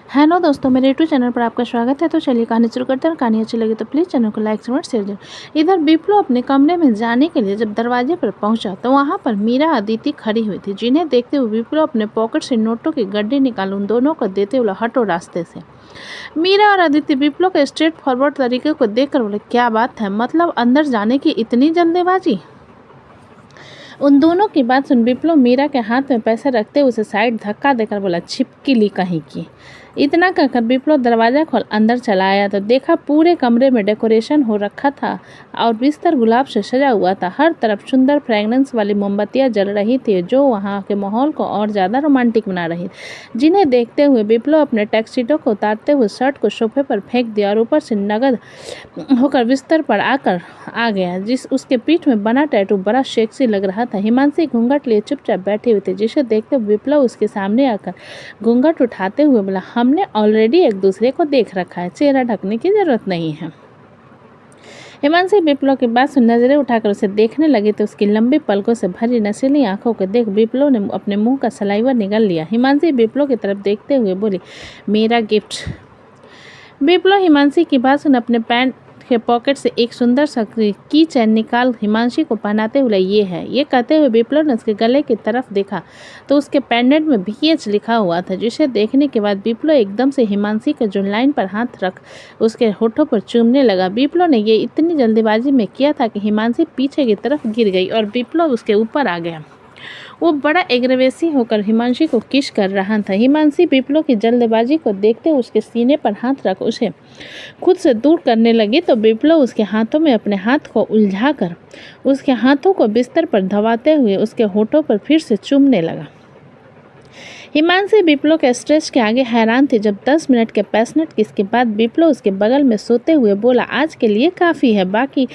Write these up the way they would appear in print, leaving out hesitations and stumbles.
Hello दोस्तों, मेरे YouTube channel पर आपका स्वागत है। तो चलिए कहानी शुरू करते हैं। कहानी अच्छी लगी तो प्लीज़ चैनल को लाइक शेयर जरूर। इधर विप्लव अपने कमरे में जाने के लिए जब दरवाजे पर पहुंचा तो वहां पर मीरा अदिति खड़ी हुई थी, जिन्हें देखते हुए विप्लव अपने पॉकेट से नोटों की गड्डी निकाल उन दोनों को देते हुए हटो रास्ते से। मीरा और अदिति विप्लव के स्ट्रेट फॉरवर्ड तरीके को देखकर बोले, क्या बात है, मतलब अंदर जाने की इतनी जल्दीबाजी। उन दोनों की बात सुन विप्लव मीरा के हाथ में पैसे रखते उसे साइड धक्का देकर बोला, छिपकली कहीं की। इतना कहकर विप्लव दरवाजा खोल अंदर चला आया तो देखा पूरे कमरे में डेकोरेशन हो रखा था और बिस्तर गुलाब से सजा हुआ था। हर तरफ सुंदर फ्रेगनेंस वाली मोमबत्तियां जल रही थी, जो वहां के माहौल को और ज़्यादा रोमांटिक बना रही, जिन्हें देखते हुए विप्लव अपने टैक्सीडो को उतारते हुए शर्ट को सोफे पर फेंक दिया और ऊपर से नगद होकर बिस्तर पर आ गया। जिस उसके पीठ में बना टैटू बड़ा सेक्सी लग रहा था। हिमांशी घूंघट लिए चुपचाप बैठी हुई थी, जिसे देखते विप्लव उसके सामने आकर घूंघट उठाते हुए बोला, हमने ऑलरेडी एक दूसरे को देख रखा है, चेहरा ढकने की जरूरत नहीं है। हिमांशी विप्लव की बात सुन नजरें उठाकर उसे देखने लगी तो उसकी लंबी पलकों से भरी नशीली आंखों को देख विप्लव ने अपने मुंह का सलाइवा निगल लिया। हिमांशी विप्लव की तरफ देखते हुए बोली, मेरा गिफ्ट। विप्लव हिमांशी की बात सुन अपने पैंट के पॉकेट से एक सुंदर सा की चैन निकाल हिमांशी को पहनाते हुए ये है। ये कहते हुए विप्लव ने उसके गले की तरफ देखा तो उसके पेंडेंट में VH लिखा हुआ था, जिसे देखने के बाद विप्लव एकदम से हिमांशी के जो लाइन पर हाथ रख उसके होठों पर चूमने लगा। विप्लव ने ये इतनी जल्दीबाजी में किया था कि हिमांशी पीछे की तरफ गिर गई और विप्लव उसके ऊपर आ गया। वो बड़ा एग्रेसिव होकर हिमांशी को किस कर रहा था। हिमांशी विप्लव की जल्दबाजी को देखते उसके सीने पर हाथ रख उसे खुद से दूर करने लगी तो विप्लव उसके हाथों में अपने हाथ को उलझाकर उसके हाथों को बिस्तर पर दबाते हुए उसके होठों पर फिर से चूमने लगा। हिमांशी विप्लव के स्ट्रेस के आगे हैरान थी। जब 10 मिनट के पैशनेट किस के बाद विप्लव उसके बगल में सोते हुए बोला, आज के लिए काफ़ी है, बाकी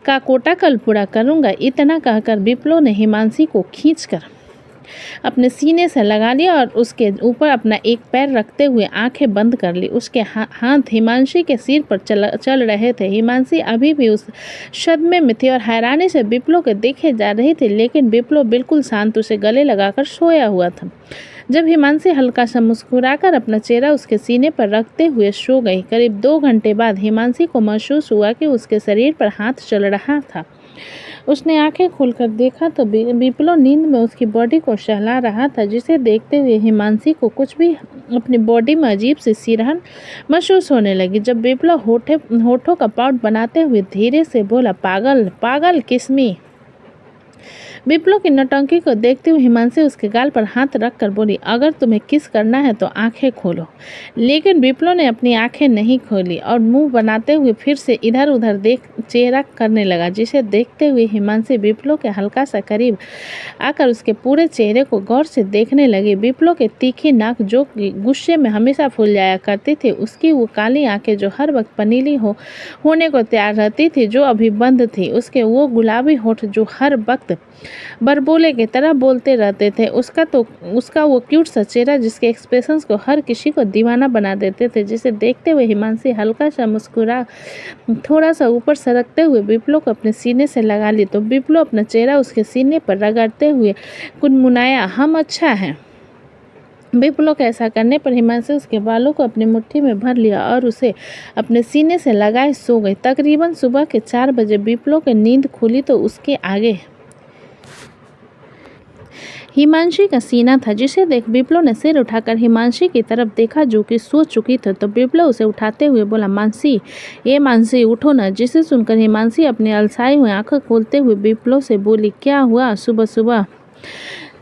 का कोटा कल पूरा करूंगा। इतना कहकर विप्लव ने हिमांशी को खींचकर अपने सीने से लगा लिया और उसके ऊपर अपना एक पैर रखते हुए आंखें बंद कर ली। उसके हाथ हिमांशी के सिर पर चल रहे थे। हिमांशी अभी भी उस सदमे में थी और हैरानी से विप्लव को देखे जा रही थी, लेकिन विप्लव बिल्कुल शांत उसे गले लगाकर सोया हुआ था। जब हिमांशी हल्का सा मुस्कुराकर अपना चेहरा उसके सीने पर रखते हुए सो गई। करीब 2 घंटे बाद हिमांशी को महसूस हुआ कि उसके शरीर पर हाथ चल रहा था। उसने आंखें खोलकर देखा तो विप्लव नींद में उसकी बॉडी को सहला रहा था, जिसे देखते हुए हिमांशी को कुछ भी अपनी बॉडी में अजीब सी सिरहन महसूस होने लगी। जब विप्लव होठों का पाउट बनाते हुए धीरे से बोला, पागल पागल किस्मी। विप्लव की नौटंकी को देखते हुए हिमांशी उसके गाल पर हाथ रखकर बोली, अगर तुम्हें किस करना है तो आंखें खोलो। लेकिन विप्लव ने अपनी आंखें नहीं खोली और मुंह बनाते हुए फिर से इधर उधर देख चेहरा करने लगा, जिसे देखते हुए हिमांशी विप्लव के हल्का सा करीब आकर उसके पूरे चेहरे को गौर से देखने लगी। विप्लव के तीखी नाक जो गुस्से में हमेशा फूल जाया करती थी, उसकी वो काली आंखें जो हर वक्त पनीली होने को तैयार रहती थी, जो अभी बंद थी, उसके वो गुलाबी होठ जो हर वक्त बरबोले की तरह बोलते रहते थे, उसका वो क्यूट सा चेहरा जिसके एक्सप्रेशंस को हर किसी को दीवाना बना देते थे, जिसे देखते हुए हिमांशी हल्का सा मुस्कुरा थोड़ा सा ऊपर सरकते हुए विप्लव को अपने सीने से लगा ली तो विप्लव अपना चेहरा उसके सीने पर रगड़ते हुए गुनगुनाया, हम अच्छा है। विप्लव के ऐसा करने पर हिमांशी उसके बालों को अपनी मुट्ठी में भर लिया और उसे अपने सीने से लगाए सो गई। तकरीबन सुबह के 4 बजे विप्लव की नींद खुली तो उसके आगे हिमांशी का सीना था, जिसे देख विप्लव ने सिर उठाकर हिमांशी की तरफ देखा, जो कि सो चुकी थी। तो विप्लव उसे उठाते हुए बोला, मानसी, ये मानसी उठो ना। जिसे सुनकर हिमांशी अपनी अलसाई हुई आंखें खोलते हुए विप्लव से बोली, क्या हुआ सुबह सुबह।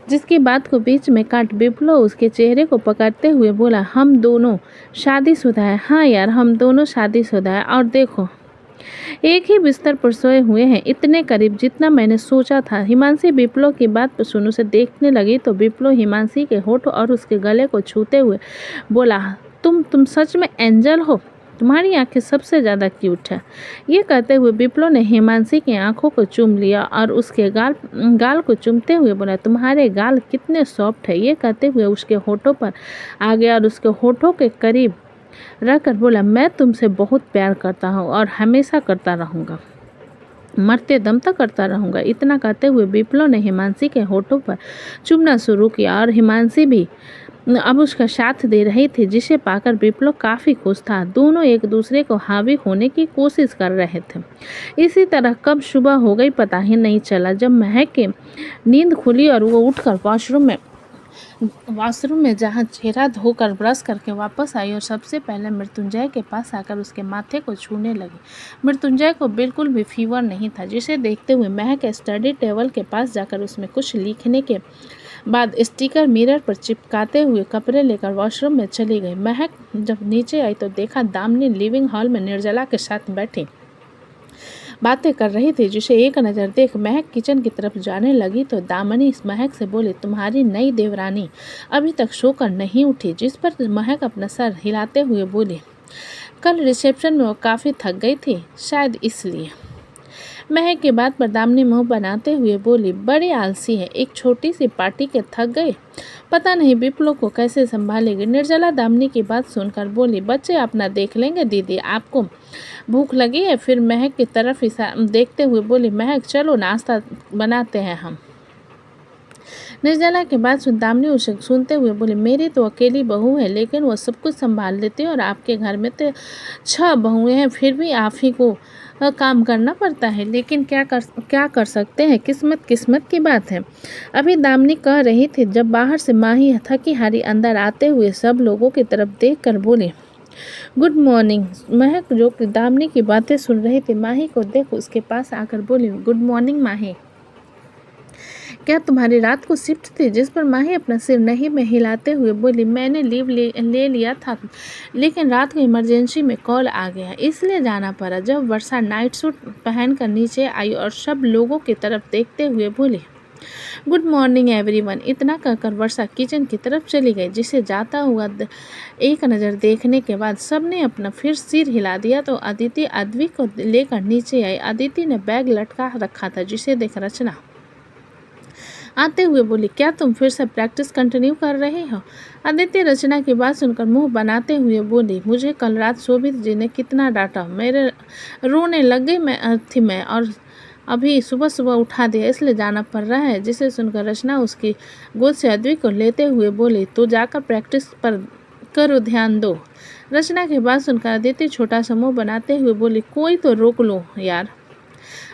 जिसकी बात को बीच में काट विप्लव उसके चेहरे को पकड़ते हुए बोला, हम दोनों शादीशुदा है। हाँ यार, हम दोनों शादीशुदा है और देखो एक ही बिस्तर पर सोए हुए हैं, इतने करीब जितना मैंने सोचा था। हिमांशी विप्लव की बात पर सुन उसे देखने लगी तो विप्लव हिमांशी के होठ और उसके गले को छूते हुए बोला, तुम सच में एंजल हो, तुम्हारी आंखें सबसे ज़्यादा क्यूट है। ये कहते हुए विप्लव ने हिमांशी की आंखों को चूम लिया और उसके गाल को चूमते हुए बोला, तुम्हारे गाल कितने सॉफ्ट है। ये कहते हुए उसके होठों पर आ गया और उसके होठों के करीब रहकर बोला, मैं तुमसे बहुत प्यार करता हूँ और हमेशा करता रहूँगा, मरते दम तक करता रहूँगा। इतना कहते हुए विप्लव ने हिमांशी के होठों पर चूमना शुरू किया और हिमांशी भी अब उसका साथ दे रही थी, जिसे पाकर विप्लव काफ़ी खुश था। दोनों एक दूसरे को हावी होने की कोशिश कर रहे थे। इसी तरह कब सुबह हो गई पता ही नहीं चला। जब महक की नींद खुली और वो उठकर वॉशरूम में जहाँ चेहरा धोकर ब्रश करके वापस आई और सबसे पहले मृत्युंजय के पास आकर उसके माथे को छूने लगी। मृत्युंजय को बिल्कुल भी फीवर नहीं था, जिसे देखते हुए महक स्टडी टेबल के पास जाकर उसमें कुछ लिखने के बाद स्टिकर मिरर पर चिपकाते हुए कपड़े लेकर वॉशरूम में चली गई। महक जब नीचे आई तो देखा दामिनी लिविंग हॉल में निर्जला के साथ बैठी बातें कर रही थी, जिसे एक नज़र देख महक किचन की तरफ जाने लगी तो दामिनी इस महक से बोली, तुम्हारी नई देवरानी अभी तक सोकर नहीं उठी। जिस पर महक अपना सर हिलाते हुए बोली, कल रिसेप्शन में वो काफ़ी थक गई थी, शायद इसलिए। महक की बात पर दामिनी मुंह बनाते हुए बोली, बड़ी आलसी है, एक छोटी सी पार्टी के थक गए, पता नहीं विप्लव को कैसे संभालेगी। निर्जला दामिनी की बात सुनकर बोली, बच्चे अपना देख लेंगे दीदी, आपको भूख लगी है? फिर महक की तरफ देखते हुए बोली, महक चलो नाश्ता बनाते हैं हम। निर्जला के बाद दामिनी उसे सुनते हुए बोली, मेरी तो अकेली बहू है, लेकिन वो सब कुछ संभाल लेती है और आपके घर में तो 6 बहुएं हैं, फिर भी आप ही को काम करना पड़ता है। लेकिन क्या कर सकते हैं, किस्मत की बात है। अभी दामिनी कह रही थी, जब बाहर से माही थकी हारी अंदर आते हुए सब लोगों की तरफ देख कर बोली, गुड मॉर्निंग। महक जो कि दामिनी की बातें सुन रही थी, माही को देख उसके पास आकर बोली, गुड मॉर्निंग माही, क्या तुम्हारी रात को शिफ्ट थी? जिस पर माही अपना सिर नहीं में हिलाते हुए बोली, मैंने लीव ले लिया था, लेकिन रात को इमरजेंसी में कॉल आ गया, इसलिए जाना पड़ा। जब वर्षा नाइट सूट पहनकर नीचे आई और सब लोगों की तरफ देखते हुए बोली, गुड मॉर्निंग एवरीवन। इतना कहकर वर्षा किचन की तरफ चली गई, जिसे जाता हुआ एक नज़र देखने के बाद सबने अपना फिर सिर हिला दिया तो अदिति अद्विक को लेकर नीचे आई। अदिति ने बैग लटका रखा था, जिसे देख रचना आते हुए बोली, क्या तुम फिर से प्रैक्टिस कंटिन्यू कर रहे हो? अदिति रचना की बात सुनकर मुंह बनाते हुए बोली, मुझे कल रात शोभित जी ने कितना डांटा, मेरे रोने लग गई मैं और अभी सुबह सुबह उठा दिया, इसलिए जाना पड़ रहा है। जिसे सुनकर रचना उसकी गोद से अद्विक को लेते हुए बोली, तो जाकर प्रैक्टिस पर करो ध्यान दो। रचना की बात सुनकर अदिति छोटा सा मुंह बनाते हुए बोली, कोई तो रोक लो यार।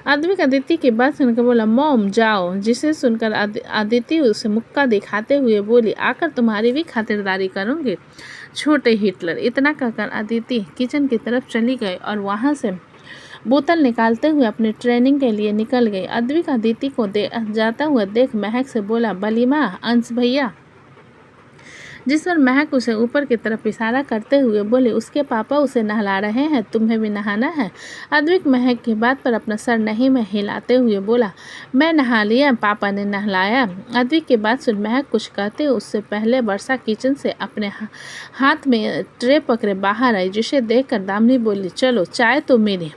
अद्विक अदिति की बात सुनकर बोला, मॉम जाओ। जिसे सुनकर अदिति उसे मुक्का दिखाते हुए बोली, आकर तुम्हारी भी खातिरदारी करूंगी छोटे हिटलर। इतना कहकर अदिति किचन की तरफ चली गई और वहां से बोतल निकालते हुए अपनी ट्रेनिंग के लिए निकल गई। अद्विक अदिति को जाता हुआ देख महक से बोला, बलीमा अंश भैया। जिस पर महक उसे ऊपर की तरफ इशारा करते हुए बोले, उसके पापा उसे नहला रहे हैं, तुम्हें भी नहाना है? अद्विक महक की बात पर अपना सर नहीं में हिलाते हुए बोला, मैं नहा लिया, पापा ने नहलाया। अद्विक की बात सुन महक कुछ कहते उससे पहले वर्षा किचन से अपने हाथ में ट्रे पकड़े बाहर आई, जिसे देखकर दामिनी बोली, चलो चाय तो मेरी।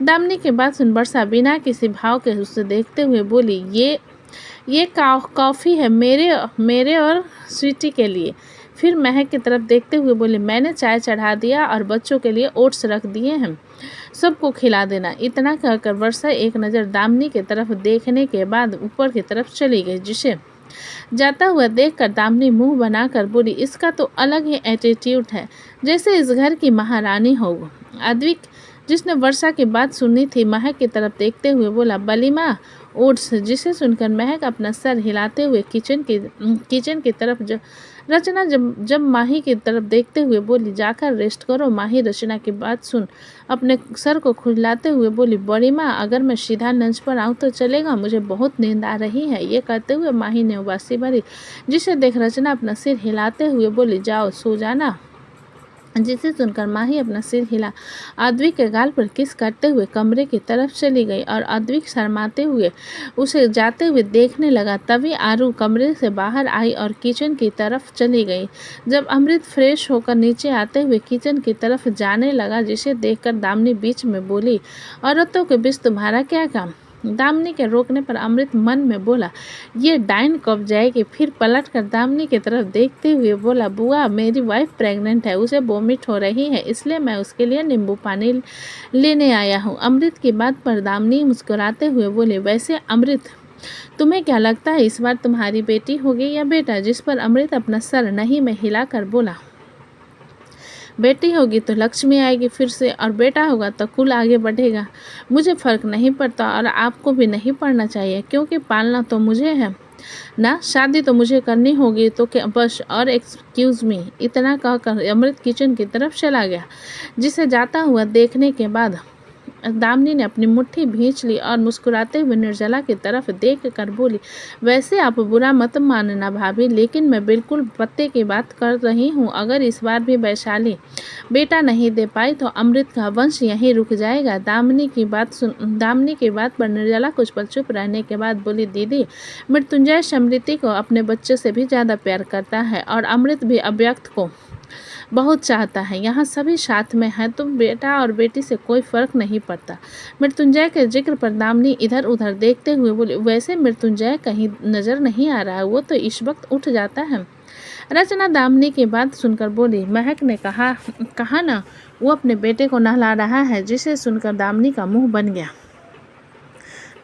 दामिनी की बात सुन वर्षा बिना किसी भाव के उसे देखते हुए बोली, ये कॉफ़ी है मेरे और स्वीटी के लिए। फिर महक की तरफ देखते हुए बोले, मैंने चाय चढ़ा दिया और बच्चों के लिए ओट्स रख दिए हैं, सबको खिला देना। इतना कहकर वर्षा एक नज़र दामिनी की तरफ देखने के बाद ऊपर की तरफ चली गई, जिसे जाता हुआ देखकर दामिनी मुंह बनाकर बोली, इसका तो अलग ही एटीट्यूड है, जैसे इस घर की महारानी हो। अद्विक जिसने वर्षा की बात सुनी थी, महक की तरफ देखते हुए बोला, बलीमा ओट्स। जिसे सुनकर महक अपना सर हिलाते हुए किचन की तरफ रचना जब माही की तरफ देखते हुए बोली, जाकर रेस्ट करो। माही रचना की बात सुन अपने सर को खुजलाते हुए बोली, बड़ी माँ अगर मैं सीधा लंच पर आऊँ तो चलेगा, मुझे बहुत नींद आ रही है। ये कहते हुए माही ने उबासी भरी, जिसे देख रचना अपना सिर हिलाते हुए बोली, जाओ सो जाना। जिसे सुनकर माही अपना सिर हिला अद्विक के गाल पर किस करते हुए कमरे की तरफ चली गई और अद्विक शर्माते हुए उसे जाते हुए देखने लगा। तभी आरू कमरे से बाहर आई और किचन की तरफ चली गई। जब अमृत फ्रेश होकर नीचे आते हुए किचन की तरफ जाने लगा, जिसे देखकर दामिनी बीच में बोली, औरतों के बीच तुम्हारा क्या काम? दामिनी के रोकने पर अमृत मन में बोला, ये डाइन कब जाएगी। फिर पलट कर दामिनी की तरफ देखते हुए बोला, बुआ मेरी वाइफ प्रेग्नेंट है, उसे वोमिट हो रही है, इसलिए मैं उसके लिए नींबू पानी लेने आया हूँ। अमृत की बात पर दामिनी मुस्कुराते हुए बोले, वैसे अमृत तुम्हें क्या लगता है इस बार तुम्हारी बेटी होगी या बेटा? जिस पर अमृत अपना सर नहीं में हिलाकर बोला, बेटी होगी तो लक्ष्मी आएगी फिर से, और बेटा होगा तो कुल आगे बढ़ेगा। मुझे फ़र्क नहीं पड़ता और आपको भी नहीं पड़ना चाहिए, क्योंकि पालना तो मुझे है ना, शादी तो मुझे करनी होगी तो क्या बस। और एक्सक्यूज़ मी, इतना कहकर अमृत किचन की तरफ चला गया, जिसे जाता हुआ देखने के बाद दामिनी ने अपनी मुट्ठी भींच ली और मुस्कुराते हुए निर्जला की तरफ देख कर बोली, वैसे आप बुरा मत मानना भाभी, लेकिन मैं बिल्कुल पत्ते की बात कर रही हूँ। अगर इस बार भी वैशाली बेटा नहीं दे पाई तो अमृत का वंश यहीं रुक जाएगा। दामिनी की बात पर निर्जला कुछ पल चुप रहने के बाद बोली, दीदी, मृत्युंजय समृति को अपने बच्चे से भी ज़्यादा प्यार करता है और अमृत भी अव्यक्त को बहुत चाहता है। यहाँ सभी साथ में हैं, तुम बेटा और बेटी से कोई फर्क नहीं पड़ता। मृत्युंजय के जिक्र पर दामिनी इधर उधर देखते हुए बोली, वैसे मृत्युंजय कहीं नजर नहीं आ रहा है, वो तो इस वक्त उठ जाता है। रचना दामिनी की बात सुनकर बोली, महक ने कहा ना वो अपने बेटे को नहला रहा है, जिसे सुनकर दामिनी का मुंह बन गया।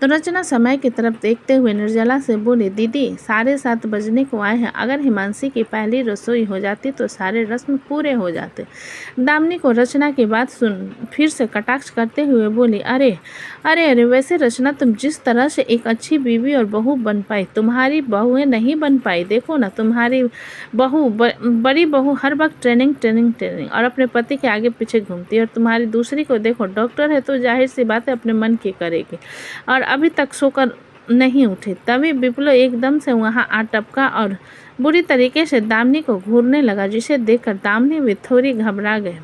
तो रचना समय की तरफ देखते हुए निर्जला से बोली, दीदी 7:30 बजने को आए हैं, अगर हिमांशी की पहली रसोई हो जाती तो सारे रस्म पूरे हो जाते। दामिनी को रचना की बात सुन फिर से कटाक्ष करते हुए बोली, अरे अरे अरे, वैसे रचना तुम जिस तरह से एक अच्छी बीवी और बहू बन पाई, तुम्हारी बहुएं नहीं बन पाई। देखो ना, तुम्हारी बड़ी बहू हर वक्त ट्रेनिंग और अपने पति के आगे पीछे घूमती है, और तुम्हारी दूसरी को देखो, डॉक्टर है तो जाहिर सी बात है अपने मन की करेगी, और अभी तक सोकर नहीं उठी। तभी विप्लो एकदम से वहां आ टपका और बुरी तरीके से दामिनी को घूरने लगा, जिसे देखकर दामिनी भी थोड़ी घबरा गए।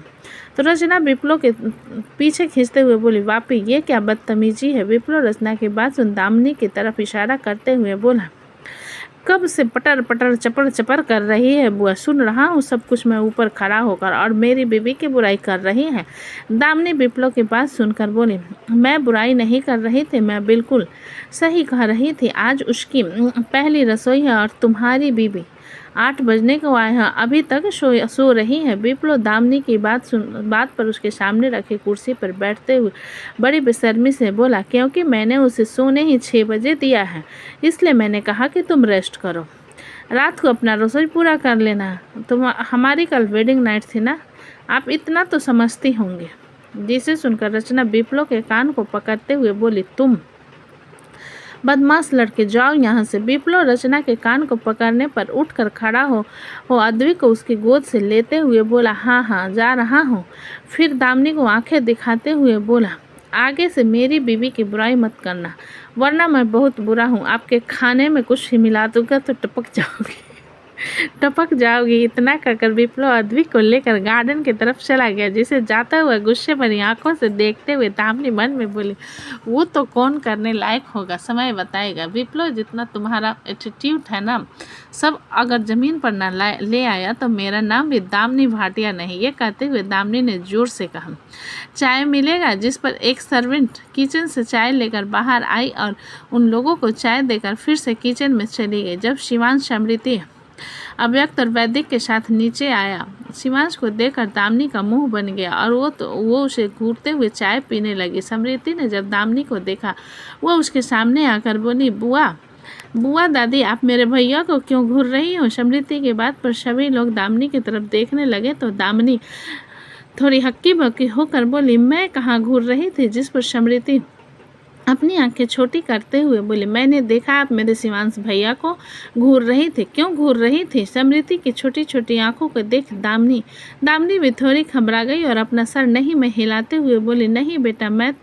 तो रचना विप्लो के पीछे खींचते हुए बोली, वापी ये क्या बदतमीजी है। विप्लो रचना की बात सुन दामिनी की तरफ इशारा करते हुए बोला, कब से पटर पटर चपर चपर कर रही है बुआ, सुन रहा हूँ सब कुछ मैं ऊपर खड़ा होकर, और मेरी बीवी की बुराई कर रही है। दामिनी विप्लो की बात सुनकर बोली, मैं बुराई नहीं कर रही थी, मैं बिल्कुल सही कह रही थी। आज उसकी पहली रसोई है और तुम्हारी बीवी 8 बजने को आए हैं, अभी तक सो रही है। विप्लो दामिनी की बात पर उसके सामने रखी कुर्सी पर बैठते हुए बड़ी बेशर्मी से बोला, क्योंकि मैंने उसे सोने ही 6 बजे दिया है, इसलिए मैंने कहा कि तुम रेस्ट करो, रात को अपना रसोई पूरा कर लेना। तुम हमारी कल वेडिंग नाइट थी ना, आप इतना तो समझती होंगे। जिसे सुनकर रचना विप्लो के कान को पकड़ते हुए बोली, तुम बदमाश लड़के, जाओ यहाँ से। विप्लो रचना के कान को पकड़ने पर उठकर खड़ा हो अद्वी को उसकी गोद से लेते हुए बोला, हाँ हाँ जा रहा हूँ। फिर दामिनी को आंखें दिखाते हुए बोला, आगे से मेरी बीवी की बुराई मत करना, वरना मैं बहुत बुरा हूँ, आपके खाने में कुछ ही मिला दूंगा तो टपक जाओगी। इतना कहकर विप्लो अद्वी को लेकर गार्डन की तरफ चला गया, जिसे जाता हुआ गुस्से भरी आंखों से देखते हुए दामिनी मन में बोली, वो तो कौन करने लायक होगा, समय बताएगा। विप्लो, जितना तुम्हारा एटीट्यूड है ना, सब अगर ज़मीन पर ना ले आया तो मेरा नाम भी दामिनी भाटिया नहीं। ये कहते हुए दामिनी ने जोर से कहा, चाय मिलेगा। जिस पर एक सर्वेंट किचन से चाय लेकर बाहर आई और उन लोगों को चाय देकर फिर से किचन में चली गई। जब शिवांश समृति अव्यक्त और वैदिक के साथ नीचे आया, शिवांश को देखकर दामिनी का मुंह बन गया और वो उसे घूरते हुए चाय पीने लगी। समृति ने जब दामिनी को देखा, वो उसके सामने आकर बोली, बुआ दादी, आप मेरे भैया को क्यों घूर रही हो। समृति की बात पर सभी लोग दामिनी की तरफ देखने लगे तो दामिनी थोड़ी हक्की बक्की होकर बोली, मैं कहाँ घूर रही थी। जिस पर समृति अपनी आंखें छोटी करते हुए बोली, मैंने देखा आप मेरे शिवांश भैया को घूर रही थी। क्यों घूर रही थी। समृति की छोटी छोटी आंखों को देख दामिनी भी थोड़ी घबरा गई और अपना सर नहीं में हिलाते हुए बोली, नहीं बेटा, मैं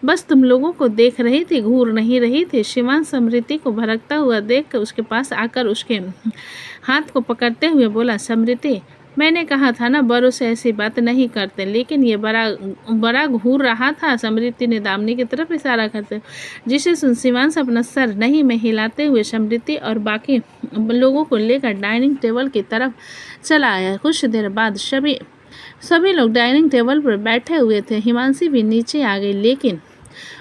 बस तुम लोगों को देख रही थी, घूर नहीं रही थी। शिवांश समृति को भड़कता हुआ देख कर उसके पास आकर उसके हाथ को पकड़ते हुए बोला, समृति, मैंने कहा था ना, बड़ों से ऐसी बात नहीं करते, लेकिन ये बड़ा घूर रहा था। समृति ने दामिनी की तरफ इशारा करते, जिसे सुन शिवांश अपना सर नहीं में हिलाते हुए समृति और बाकी लोगों को लेकर डाइनिंग टेबल की तरफ चला आया। कुछ देर बाद सभी लोग डाइनिंग टेबल पर बैठे हुए थे। हिमांशी भी नीचे आ गई, लेकिन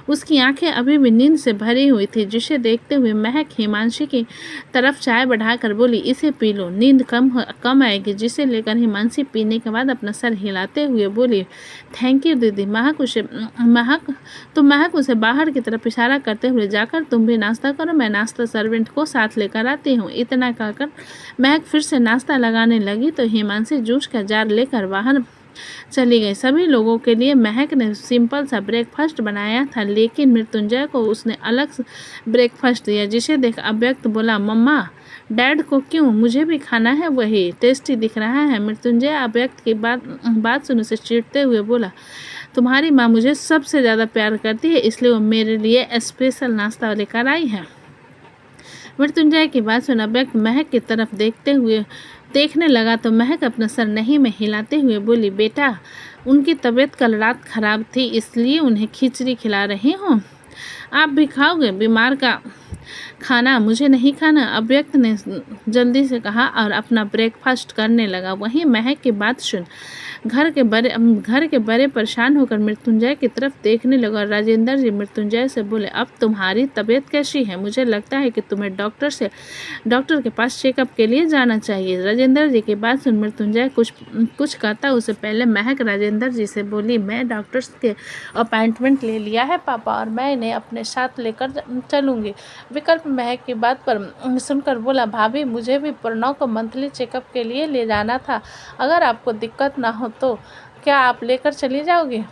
उसकी आंखें अभी भी नींद से भरी हुई थी, जिसे देखते हुए महक हिमांशी की तरफ चाय बढ़ाकर बोली, इसे पी लो, नींद कम आएगी। जिसे लेकर हिमांशी पीने के बाद अपना सर हिलाते हुए बोली, थैंक यू दीदी। महक उसे बाहर की तरफ इशारा करते हुए, जाकर तुम भी नाश्ता करो, मैं नाश्ता सर्वेंट को साथ लेकर आती हूँ। इतना कहकर महक फिर से नाश्ता लगाने लगी तो हिमांशी जूस का जार लेकर बाहर चली गई। सभी लोगों के लिए महक ने सिंपल सा ब्रेकफास्ट बनाया था, लेकिन मृत्युंजय को उसने अलग ब्रेकफास्ट दिया, जिसे देख अव्यक्त बोला, मम्मा डैड को क्यों, मुझे भी खाना है, वही टेस्टी दिख रहा है। मृत्युंजय अव्यक्त की बात सुन उसे चीरते हुए बोला, तुम्हारी माँ मुझे सबसे ज़्यादा प्यार करती है, इसलिए वो मेरे लिए स्पेशल नाश्ता लेकर आई है। मृत्युंजय की बात सुन अव्यक्त महक की तरफ देखने लगा तो महक अपना सर नहीं में हिलाते हुए बोली, बेटा उनकी तबीयत कल रात खराब थी, इसलिए उन्हें खिचड़ी खिला रही हूँ, आप भी खाओगे? बीमार का खाना मुझे नहीं खाना, अव्यक्त ने जल्दी से कहा और अपना ब्रेकफास्ट करने लगा। वहीं महक की बात सुन घर के बड़े परेशान होकर मृत्युंजय की तरफ देखने लगा। राजेंद्र जी मृत्युंजय से बोले, अब तुम्हारी तबीयत कैसी है? मुझे लगता है कि तुम्हें डॉक्टर के पास चेकअप के लिए जाना चाहिए। राजेंद्र जी की बात सुन मृत्युंजय कुछ कहता उससे पहले महक राजेंद्र जी से बोली, मैं डॉक्टर्स के अपॉइंटमेंट ले लिया है पापा, और मैं इन्हें अपने साथ लेकर चलूँगी। विकल्प महक की बात पर सुनकर बोला, भाभी मुझे भी प्रणव को मंथली चेकअप के लिए ले जाना था, अगर आपको दिक्कत ना हो तो क्या आप लेकर चली जाओगे?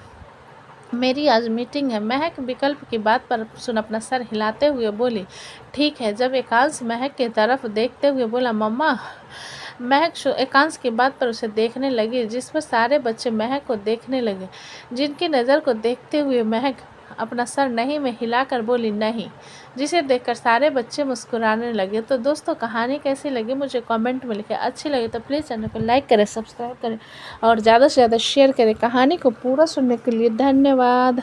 मेरी आज मीटिंग है। महक विकल्प की बात पर सुन अपना सर हिलाते हुए बोली, ठीक है। जब एकांश महक की तरफ देखते हुए बोला, मम्मा। महक एकांश की बात पर उसे देखने लगी, जिस पर सारे बच्चे महक को देखने लगे। जिनकी नज़र को देखते हुए महक अपना सर नहीं में हिलाकर बोली, नहीं, जिसे देखकर सारे बच्चे मुस्कुराने लगे। तो दोस्तों कहानी कैसी लगी मुझे कमेंट में लिखें। अच्छी लगी तो प्लीज़ चैनल को लाइक करें, सब्सक्राइब करें और ज़्यादा से ज़्यादा शेयर करें। कहानी को पूरा सुनने के लिए धन्यवाद।